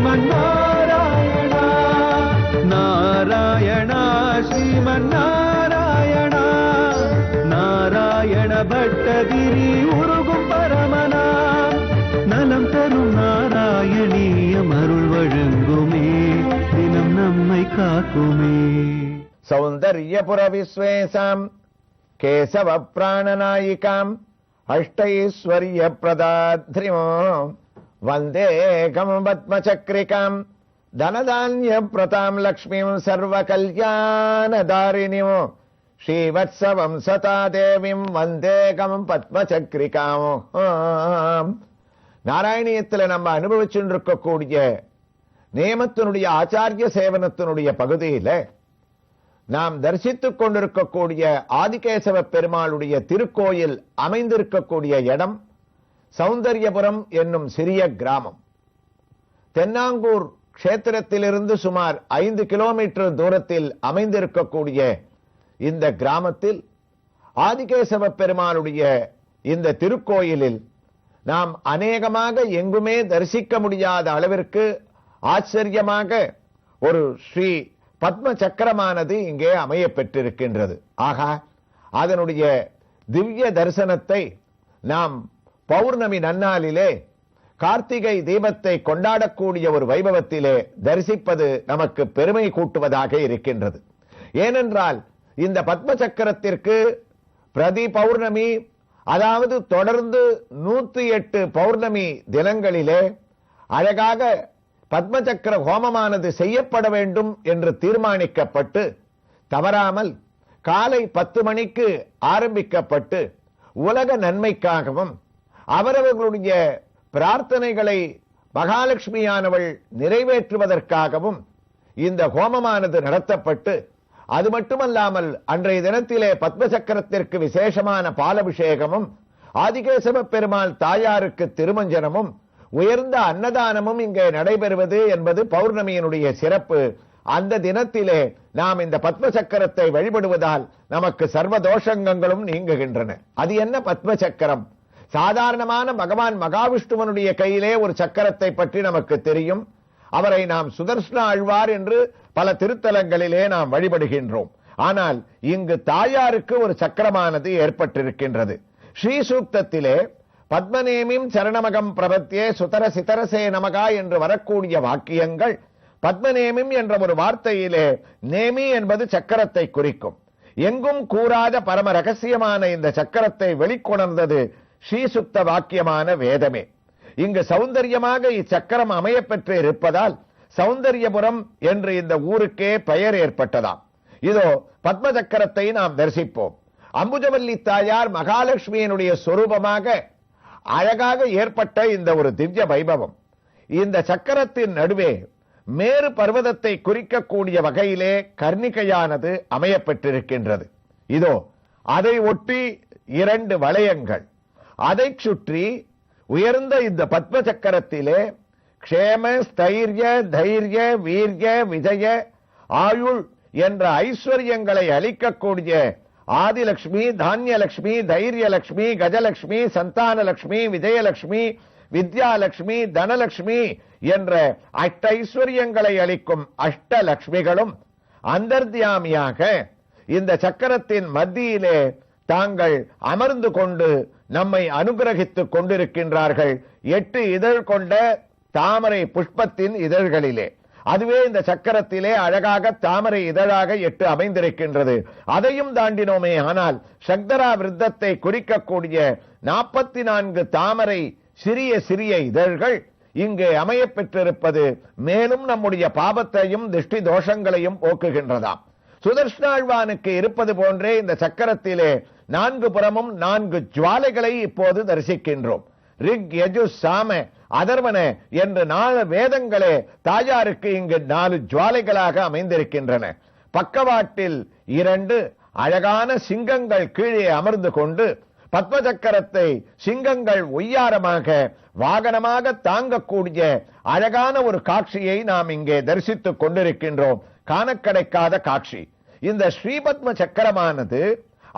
ஸ்ரீமன்னாராயணா நாராயணா ஸ்ரீமன்னாராயணா நாராயண பட்டதிரி உருகும் பரமனா நலம் தரும் நாராயணீயம் அருள் வழங்குமே தினம் நம்மை காக்குமே. சௌந்தர்யபுர விஸ்வேசாம் கேசவ பிராணநாயிகாம் அஷ்டைஸ்வர்ய பிரதாத்ரிமோ வந்தேகம் பத்மசக்ரிகாம் தனதான்ய பிரதாம் லக்ஷ்மீம் சர்வ கல்யாணதாரிணிமோ ஸ்ரீவத்சவம் சதா தேவிம் வந்தேகம் பத்மசக்ரிகாமோ. நாராயணியத்தில் நம்ம அனுபவிச்சுட்டு இருக்கக்கூடிய நேமத்தினுடைய ஆச்சாரிய சேவனத்தினுடைய பகுதியில நாம் தரிசித்துக் கொண்டிருக்கக்கூடிய ஆதிகேசவ பெருமாளுடைய திருக்கோயில் அமைந்திருக்கக்கூடிய இடம் சௌந்தர்யபுரம் என்னும் சிறிய கிராமம். தென்னாங்கூர் க்ஷேத்திரத்திலிருந்து சுமார் 5 கிலோமீட்டர் தூரத்தில் அமைந்திருக்கக்கூடிய இந்த கிராமத்தில் ஆதிகேசவ பெருமாளுடைய இந்த திருக்கோயிலில் நாம் அநேகமாக எங்குமே தரிசிக்க முடியாத அளவிற்கு ஆச்சரியமாக ஒரு ஸ்ரீ பத்ம சக்கரமானது இங்கே அமைய பெற்றிருக்கின்றது. ஆகா, அதனுடைய திவ்ய தரிசனத்தை நாம் பௌர்ணமி நன்னாளிலே கார்த்திகை தீபத்தை கொண்டாடக்கூடிய ஒரு வைபவத்திலே தரிசிப்பது நமக்கு பெருமை கூட்டுவதாக இருக்கின்றது. ஏனென்றால் இந்த பத்ம சக்கரத்திற்கு பிரதி பௌர்ணமி, அதாவது தொடர்ந்து 108 பௌர்ணமி தினங்களிலே அழகாக பத்மசக்கர ஹோமமானது செய்யப்பட வேண்டும் என்று தீர்மானிக்கப்பட்டு தவறாமல் காலை 10 மணிக்கு ஆரம்பிக்கப்பட்டு உலக நன்மைக்காகவும் அவரவர்களுடைய பிரார்த்தனைகளை மகாலட்சுமியானவள் நிறைவேற்றுவதற்காகவும் இந்த ஹோமமானது நடத்தப்பட்டு, அது மட்டுமல்லாமல் அன்றைய தினத்திலே பத்மசக்கரத்திற்கு விசேஷமான பாலபிஷேகமும் ஆதிகேசவ பெருமாள் தாயாருக்கு திருமஞ்சனமும் உயர்ந்த அன்னதானமும் இங்கே நடைபெறுவது என்பது பௌர்ணமியினுடைய சிறப்பு. அந்த தினத்திலே நாம் இந்த பத்மசக்கரத்தை வழிபடுவதால் நமக்கு சர்வ தோஷங்களும் நீங்குகின்றன. அது என்ன பத்மசக்கரம்? சாதாரணமான பகவான் மகாவிஷ்ணுவனுடைய கையிலே ஒரு சக்கரத்தை பற்றி நமக்கு தெரியும். அவரை நாம் சுதர்சன ஆழ்வார் என்று பல திருத்தலங்களிலே நாம் வழிபடுகின்றோம். ஆனால் இங்கு தாயாருக்கு ஒரு சக்கரமானது ஏற்பட்டிருக்கின்றது. ஸ்ரீ சூக்தத்திலே பத்மநேமிம் சரணமகம் பிரபத்தியே சுதர சிதரசே நமகா என்று வரக்கூடிய வாக்கியங்கள் பத்மநேமிம் என்ற ஒரு வார்த்தையிலே நேமி என்பது சக்கரத்தை குறிக்கும். எங்கும் கூறாத பரம ரகசியமான இந்த சக்கரத்தை வெளிக்கொணர்ந்தது ஸ்ரீசுக்த வாக்கியமான வேதமே. இங்கு சௌந்தரியமாக இச்சக்கரம் அமைய பெற்று இருப்பதால் சௌந்தர்யபுரம் என்று இந்த ஊருக்கே பெயர் ஏற்பட்டதாம். இதோ பத்ம சக்கரத்தை நாம் தரிசிப்போம். அம்புஜவல்லி தாயார் மகாலட்சுமியினுடைய சொரூபமாக அழகாக ஏற்பட்ட இந்த ஒரு திவ்ய வைபவம். இந்த சக்கரத்தின் நடுவே மேரு பர்வதத்தை குறிக்கக்கூடிய வகையிலே கர்ணிகையானது அமைய பெற்றிருக்கின்றது. இதோ அதை ஒட்டி 2 வளையங்கள், அதை சுற்றி உயர்ந்த இந்த பத்ம சக்கரத்திலே க்ஷேம ஸ்தைரிய தைரிய வீரிய விஜய ஆயுள் என்ற ஐஸ்வர்யங்களை அளிக்கக்கூடிய ஆதிலட்சுமி, தானியலட்சுமி, தைரியலட்சுமி, கஜலட்சுமி, சந்தானலட்சுமி, விஜயலட்சுமி, வித்யாலட்சுமி, தனலட்சுமி என்ற 8 ஐஸ்வர்யங்களை அளிக்கும் அஷ்டலட்சுமிகளும் அந்தர்தியாமியாக இந்த சக்கரத்தின் மத்தியிலே தாங்கள் அமர்ந்து கொண்டு நம்மை அனுகிரகித்துக் கொண்டிருக்கின்றார்கள். 8 இதழ் கொண்ட தாமரை புஷ்பத்தின் இதழ்களிலே. அதுவே இந்த சக்கரத்திலே அழகாக தாமரை இதழாக 8 அமைந்திருக்கின்றது. அதையும் தாண்டினோமே ஆனால் சங்கரா விருத்தத்தை குறிக்கக்கூடிய 44 தாமரை சிறிய சிறிய இதழ்கள் இங்கே அமைய பெற்றிருப்பது மேலும் நம்முடைய பாபத்தையும் திருஷ்டி தோஷங்களையும் போக்குகின்றதாம். சுதர்ஷ்ணாழ்வானுக்கு இருப்பது போன்றே இந்த சக்கரத்திலே 4 புறமும் 4 ஜுவாலைகளை இப்போது தரிசிக்கின்றோம். ரிக், யஜு, சாம, அதர்வன என்று 4 வேதங்களே தாயாருக்கு இங்கு 4 ஜுவாலைகளாக அமைந்திருக்கின்றன. பக்கவாட்டில் 2 அழகான சிங்கங்கள் கீழே அமர்ந்து கொண்டு பத்ம சக்கரத்தை சிங்கங்கள் ஒய்யாரமாக வாகனமாக தாங்கக்கூடிய அழகான ஒரு காட்சியை நாம் இங்கே தரிசித்துக் கொண்டிருக்கின்றோம். காண கிடைக்காத காட்சி. இந்த ஸ்ரீபத்ம சக்கரமானது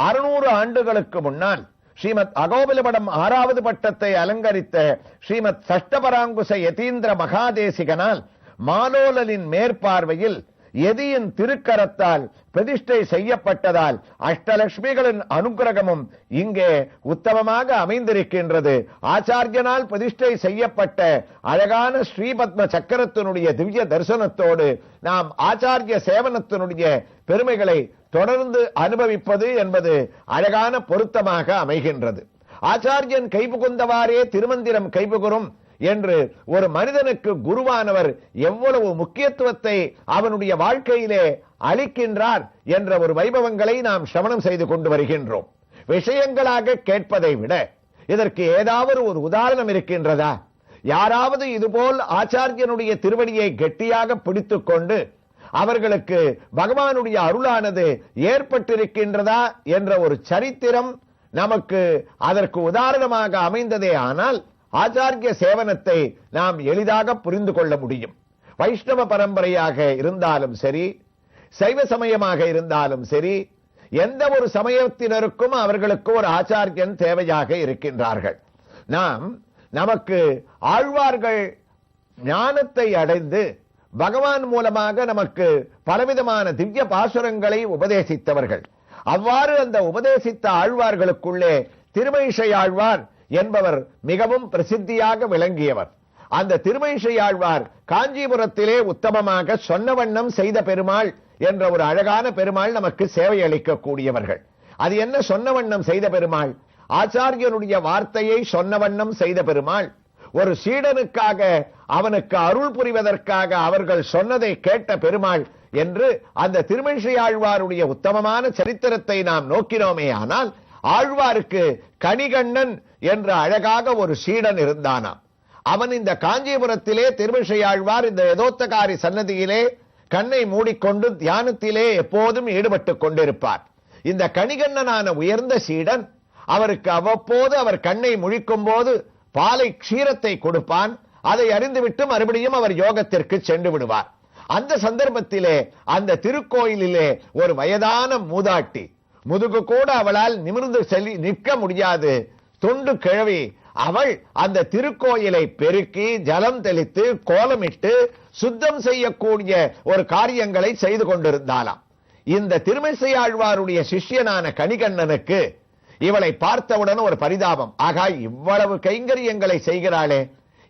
600 ஆண்டுகளுக்கு முன்னால் ஸ்ரீமத் அகோபிலபடம் 6வது பட்டத்தை அலங்கரித்த ஸ்ரீமத் சஷ்டபராங்குச யதீந்திர மகாதேசிகனால் மாலோலனின் மேற்பார்வையில் எதியின் திருக்கரத்தால் பிரதிஷ்டை செய்யப்பட்டதால் அஷ்டலட்சுமிகளின் அனுகிரகமும் இங்கே உத்தமமாக அமைந்திருக்கின்றது. ஆச்சாரியனால் பிரதிஷ்டை செய்யப்பட்ட அழகான ஸ்ரீபத்ம சக்கரத்தினுடைய திவ்ய தரிசனத்தோடு நாம் ஆச்சாரிய சேவனத்தினுடைய பெருமைகளை தொடர்ந்து அனுபவிப்பது என்பது அழகான பொருத்தமாக அமைகின்றது. ஆச்சாரியன் கைபுகுந்தவாறே திருமந்திரம் கைபுகுரும் என்று ஒரு மனிதனுக்கு குருவானவர் எவ்வளவு முக்கியத்துவத்தை அவனுடைய வாழ்க்கையிலே அளிக்கின்றார் என்ற ஒரு வைபவங்களை நாம் சிரவணம் செய்து கொண்டு வருகின்றோம். விஷயங்களாக கேட்பதை விட இதற்கு ஏதாவது ஒரு உதாரணம் இருக்கின்றதா? யாராவது இதுபோல் ஆச்சாரியனுடைய திருவடியை கெட்டியாக பிடித்துக் கொண்டு அவர்களுக்கு பகவானுடைய அருளானது ஏற்பட்டிருக்கின்றதா என்ற ஒரு சரித்திரம் நமக்கு அதற்கு உதாரணமாக அமைந்ததே ஆனால் ஆச்சாரிய சேவனத்தை நாம் எளிதாக புரிந்து கொள்ள முடியும். வைஷ்ணவ பரம்பரையாக இருந்தாலும் சரி, சைவ சமயமாக இருந்தாலும் சரி, எந்த ஒரு சமயத்தினருக்கும் அவர்களுக்கு ஒரு ஆச்சாரியன் தேவையாக இருக்கின்றார்கள். நமக்கு ஆழ்வார்கள் ஞானத்தை அடைந்து பகவான் மூலமாக நமக்கு பலவிதமான திவ்ய பாசுரங்களை உபதேசித்தவர்கள். அவ்வாறு அந்த உபதேசித்த ஆழ்வார்களுக்குள்ளே திருமழிசை ஆழ்வார் என்பவர் மிகவும் பிரசித்தியாக விளங்கியவர். அந்த திருமழிசை ஆழ்வார் காஞ்சிபுரத்திலே உத்தமமாக சொன்ன வண்ணம் செய்த பெருமாள் என்ற ஒரு அழகான பெருமாள் நமக்கு சேவை அளிக்கக்கூடியவர்கள். அது என்ன சொன்ன வண்ணம் செய்த பெருமாள்? ஆச்சாரியனுடைய வார்த்தையை சொன்ன வண்ணம் செய்த பெருமாள். ஒரு சீடனுக்காக அவனுக்கு அருள் புரிவதற்காக அவர்கள் சொன்னதை கேட்ட பெருமாள் என்று அந்த திருமழிசை ஆழ்வாருடைய உத்தமமான சரித்திரத்தை நாம் நோக்கினோமே ஆனால் ஆழ்வாருக்கு கணிகண்ணன் என்ற அழகாக ஒரு சீடன் இருந்தானாம். அவன் இந்த காஞ்சிபுரத்திலே திருமழிசை ஆழ்வார் இந்த யதோத்தகாரி சன்னதியிலே கண்ணை மூடிக்கொண்டு தியானத்திலே எப்போதும் ஈடுபட்டுக் கொண்டிருப்பார். இந்த கணிகண்ணனான உயர்ந்த சீடன் அவருக்கு அவ்வப்போது அவர் கண்ணை முழிக்கும் போது பாலை க்ஷீரத்தை கொடுப்பான். அதை அறிந்துவிட்டு மறுபடியும் அவர் யோகத்திற்கு சென்று விடுவார். அந்த சந்தர்ப்பத்திலே அந்த திருக்கோயிலிலே ஒரு வயதான மூதாட்டி, முதுகு கூட அவளால் நிமிர்ந்து நிற்க முடியாது தொண்டு கிழவி, அவள் அந்த திருக்கோயிலை பெருக்கி ஜலம் தெளித்து கோலமிட்டு சுத்தம் செய்யக்கூடிய ஒரு காரியங்களை செய்து கொண்டிருந்தாளாம். இந்த திருமழிசை ஆழ்வாருடைய சிஷ்யனான கணிகண்ணனுக்கு இவளை பார்த்தவுடன் ஒரு பரிதாபம். ஆகா, இவ்வளவு கைங்கரியங்களை செய்கிறாளே,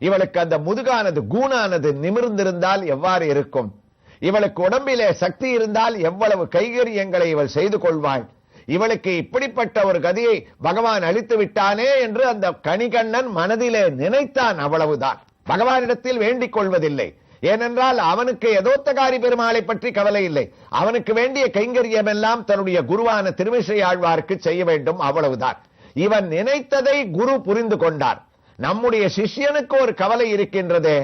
இவளுக்கு அந்த முதுகானது கூணானது நிமிர்ந்திருந்தால் எவ்வாறு இருக்கும்? இவளுக்கு உடம்பிலே சக்தி இருந்தால் எவ்வளவு கைங்கரியங்களை இவள் செய்து கொள்வாள்? இவளுக்கு இப்படிப்பட்ட ஒரு கதியை பகவான் அளித்து விட்டானே என்று அந்த கணிகண்ணன் மனதிலே நினைத்தான். அவ்வளவுதான். பகவானிடத்தில் வேண்டிக் கொள்வதில்லை. ஏனென்றால் அவனுக்கு யதோத்தகாரி பெருமாளை பற்றி கவலை இல்லை. அவனுக்கு வேண்டிய கைங்கரியம் எல்லாம் தன்னுடைய குருவான திருமழிசை ஆழ்வாருக்கு செய்ய வேண்டும், அவ்வளவுதான். இவன் நினைத்ததை குரு புரிந்து கொண்டார். நம்முடைய சிஷ்யனுக்கு ஒரு கவலை இருக்கின்றதே,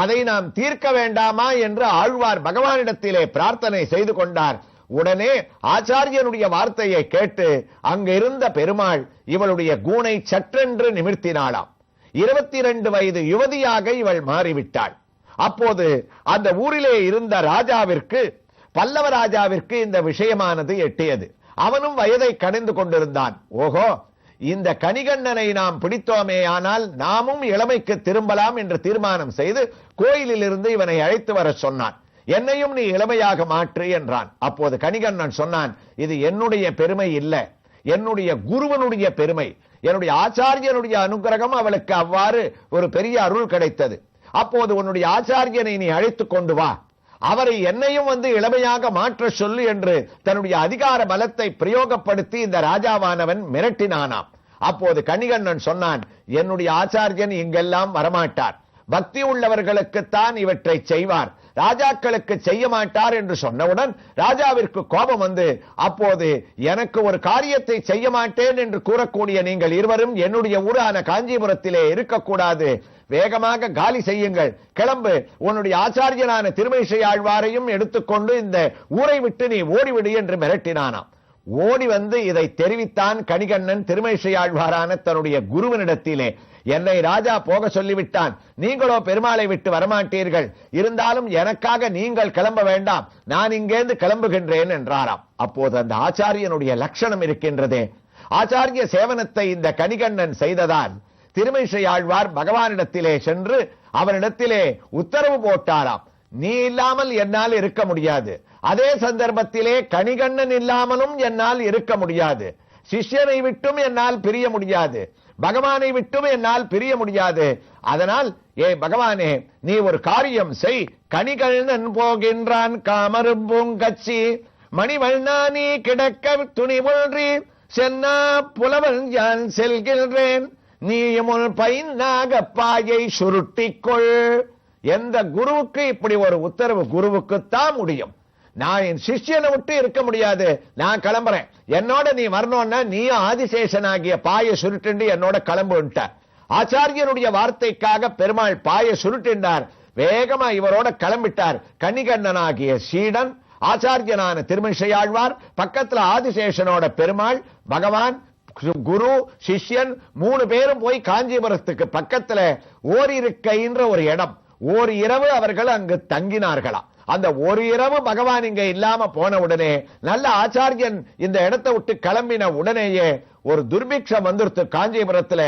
அதை நாம் தீர்க்க வேண்டாமா என்று ஆழ்வார் பகவானிடத்திலே பிரார்த்தனை செய்து கொண்டார். உடனே ஆச்சாரியனுடைய வார்த்தையை கேட்டு அங்கிருந்த பெருமாள் இவளுடைய கூனை சற்றென்று நிமிர்த்தினாளாம். 22 வயது யுவதியாக இவள் மாறிவிட்டாள். அப்போது அந்த ஊரிலே இருந்த ராஜாவிற்கு, பல்லவ ராஜாவிற்கு இந்த விஷயமானது எட்டியது. அவனும் வயதை கடந்து கொண்டிருந்தான். ஓஹோ, இந்த கணிகண்ணனை நாம் பிடித்தோமே ஆனால் நாமும் இளமைக்கு திரும்பலாம் என்று தீர்மானம் செய்து கோயிலில் இருந்து இவனை அழைத்து வர சொன்னான். என்னையும் நீ இளமையாக மாற்று என்றான். அப்போது கணிகண்ணன் சொன்னான், இது என்னுடைய பெருமை இல்ல, என்னுடைய குருவனுடைய பெருமை, என்னுடைய ஆச்சாரியனுடைய அனுகிரகம். அவளுக்கு அவ்வாறு ஒரு பெரிய அருள் கிடைத்தது. அப்போது உன்னுடைய ஆச்சாரியனை நீ அழைத்துக் கொண்டு வா, அவரை என்னையும் வந்து இளமையாக மாற்ற சொல்லு என்று தன்னுடைய அதிகார பலத்தை பிரயோகப்படுத்தி இந்த ராஜாவானவன் மிரட்டினானாம். அப்போது கணிகண்ணன் சொன்னான், என்னுடைய ஆச்சாரியன் இங்கெல்லாம் வரமாட்டார், பக்தி உள்ளவர்களுக்குத்தான் இவற்றை செய்வார், ராஜாக்களுக்கு செய்ய மாட்டார் என்று சொன்னவுடன் ராஜாவிற்கு கோபம் வந்து, அப்போது எனக்கு ஒரு காரியத்தை செய்ய மாட்டேன் என்று கூறக்கூடிய நீங்கள் இருவரும் என்னுடைய ஊரான காஞ்சிபுரத்திலே இருக்கக்கூடாது, வேகமாக காலி செய்யுங்கள், கிளம்பு, உன்னுடைய ஆச்சாரியனான திருமழிசை ஆழ்வாரையும் எடுத்துக்கொண்டு இந்த ஊரை விட்டு நீ ஓடிவிடு என்று மிரட்டினானாம். ஓடி வந்து இதை தெரிவித்தான் கணிகண்ணன் திருமழிசை ஆழ்வாரான தன்னுடைய குருவனிடத்திலே. என்னை ராஜா போக சொல்லிவிட்டான், நீங்களோ பெருமாளை விட்டு வரமாட்டீர்கள், இருந்தாலும் எனக்காக நீங்கள் கிளம்ப வேண்டாம், நான் இங்கேந்து கிளம்புகின்றேன் என்றாராம். அப்போது அந்த ஆச்சாரியனுடைய லட்சணம் இருக்கின்றதே, ஆச்சாரிய சேவனத்தை இந்த கணிகண்ணன் செய்ததால் திருமழிசை ஆழ்வார் பகவானிடத்திலே சென்று அவனிடத்திலே உத்தரவு போட்டாராம், நீ இல்லாமல் என்னால் இருக்க முடியாது. அதே சந்தர்ப்பத்திலே கணிகண்ணன் இல்லாமலும் என்னால் இருக்க முடியாது. சிஷ்யனை விட்டும் என்னால் பிரிய முடியாது. பகவானை விட்டும் என்னால் பிரிய முடியாது. அதனால் பகவானே, நீ ஒரு காரியம் செய். கணிகண்ணன் போகின்றான் காமரும் பூங்கச்சி, மணிவண்ணா நீ கிடக்க துணிவொன்றி, சென்னா புலவன் யான் செல்கின்றேன், நீயும் பைனாக பாயை சுருட்டிக்கொள். எந்த குருவுக்கு இப்படி ஒரு உத்தரவு? குருவுக்குத்தான் முடியும். நான் என் சிஷ்யனை விட்டு இருக்க முடியாது, நான் கிளம்புறேன், என்னோட நீ வரணும்னா நீயும் ஆதிசேஷனாகிய பாய சுருட்டு என்னோட கிளம்புட்ட. ஆச்சாரியனுடைய வார்த்தைக்காக பெருமாள் பாய சுருட்டினார். வேகமா இவரோட கிளம்பிட்டார். கணிகண்ணனாகிய சீடன், ஆச்சாரியனான திருமங்கையாழ்வார், பக்கத்துல ஆதிசேஷனோட பெருமாள், பகவான், குரு, சிஷ்யன் 3 பேரும் போய் காஞ்சிபுரத்துக்கு பக்கத்துல ஓரிருக்கைன்ற ஒரு இடம், ஒரு இரவு அவர்கள் அங்கு தங்கினார்களா. அந்த ஒரு இரவு பகவான் இங்க இல்லாம போன உடனே, நல்ல ஆச்சாரியன் இந்த இடத்தை விட்டு கிளம்பின உடனேயே ஒரு துர்பிக்ஷம் வந்துருத்து காஞ்சிபுரத்துல.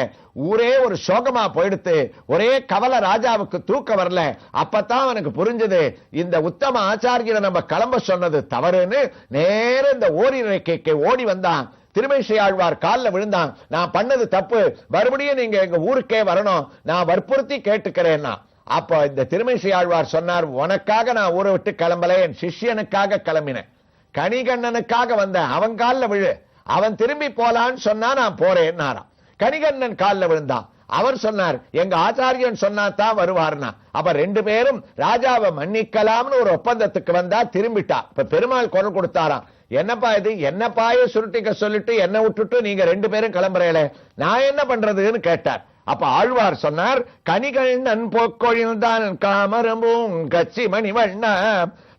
ஊரே ஒரு சோகமா போயிடுத்து. ஒரே கவலை, ராஜாவுக்கு தூக்க வரல. அப்பதான் அவனுக்கு புரிஞ்சது, இந்த உத்தம ஆச்சாரியனை நம்ம கிளம்ப சொன்னது தவறுன்னு. நேர இந்த ஓரிரைக்கைக்கு ஓடி வந்தான். திருமங்கையாழ்வார் காலில் விழுந்தான். நான் பண்ணது தப்பு, மறுபடியும் நீங்க எங்க ஊருக்கே வரணும், நான் வற்புறுத்தி கேட்டுக்கிறேன்னா. அப்ப இந்த திருமங்கையாழ்வார் சொன்னார், உனக்காக நான் ஊரை விட்டு கிளம்பல, என் சிஷ்யனுக்காக கிளம்பினேன், கணிகண்ணனுக்காக வந்தேன், அவன் காலில் விழு, அவன் திரும்பி போலான்னு சொன்னா நான் போறேன்னாராம். கணிகண்ணன் காலில் விழுந்தான். அவர் சொன்னார், எங்க ஆச்சாரியன் சொன்னா தான் வருவார்னா. அப்ப 2 பேரும் ராஜாவை மன்னிக்கலாம்னு ஒரு ஒப்பந்தத்துக்கு வந்தா. திரும்பிட்டா. இப்ப பெருமாள் குரல் கொடுத்தாராம், என்னப்பா இது, என்ன பாய சுருட்டிக்க சொல்லிட்டு என்ன விட்டுட்டு நீங்க 2 பேரும் கிளம்புறேல, நான் என்ன பண்றதுன்னு கேட்டார். அப்ப ஆழ்வார் சொன்னார், கணிகண்ணன் போக்கொழில்தான் காமரமும் கச்சி மணிவண்ண,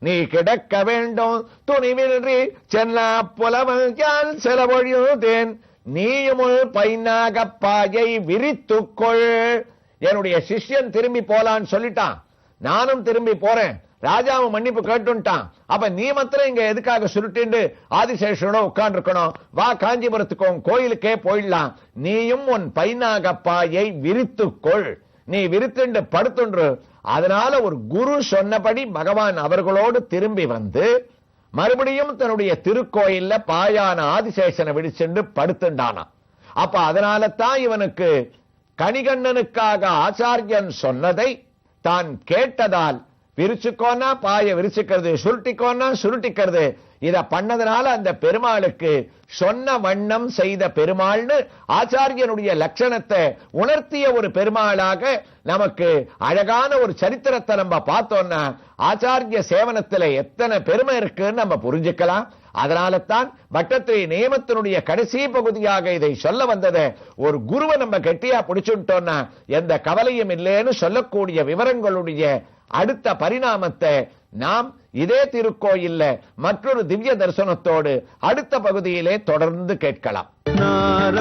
நீ கிடக்க வேண்டும் துணிவின்றி, சென்னா புலவன் யான் செலவொழியுதேன், நீயும் பைனாக பாயை விரித்துக்கொள். என்னுடைய சிஷ்யன் திரும்பி போலான்னு சொல்லிட்டான், நானும் திரும்பி போறேன், ராஜாவும் மன்னிப்பு கேட்டுட்டான். அப்ப நீ மாத்திரம் இங்க எதுக்காக சுருட்டிண்டு ஆதிசேஷனோட உட்கார்ந்து இருக்கணும்? வா, காஞ்சிபுரத்துக்கும் கோயிலுக்கே போயிடலாம். நீயும் உன் பைனாக பாயை விரித்துக்கொள், நீ விரித்துண்டு படுத்துன்று. அதனால ஒரு குரு சொன்னபடி பகவான் அவர்களோடு திரும்பி வந்து மறுபடியும் தன்னுடைய திருக்கோயில்ல பாயான ஆதிசேஷனை விடிச்சென்று படுத்துண்டானா. அப்ப அதனால தான் இவனுக்கு கணிகண்ணனுக்காக ஆச்சாரியன் சொன்னதை தான் கேட்டதால், விரிச்சுக்கோனா பாய விரிச்சுக்கிறது, சுருட்டிக்கோனா சுருட்டிக்கிறது, இத பண்ணதுனால அந்த பெருமாளுக்கு சொன்ன வண்ணம் செய்த பெருமாள்னு ஆச்சாரியனுடைய லட்சணத்தை உணர்த்திய ஒரு பெருமாளாக நமக்கு அழகான ஒரு சரித்திரத்தை நம்ம பார்த்தோம்னா ஆச்சாரிய சேவனத்துல எத்தனை பெருமை இருக்குன்னு நம்ம புரிஞ்சுக்கலாம். அதனால தான் பட்டத்திரி நியமத்தினுடைய கடைசி பகுதியாக இதை சொல்ல வந்தது. ஒரு குருவை நம்ம கெட்டியா பிடிச்சுட்டோம்னா எந்த கவலையும் இல்லைன்னு சொல்லக்கூடிய விவரங்களுடைய அடுத்த பரிணாமத்தை நாம் இதே திருக்கோயில்ல மற்றொரு திவ்ய தரிசனத்தோடு அடுத்த பகுதியிலே தொடர்ந்து கேட்கலாம்.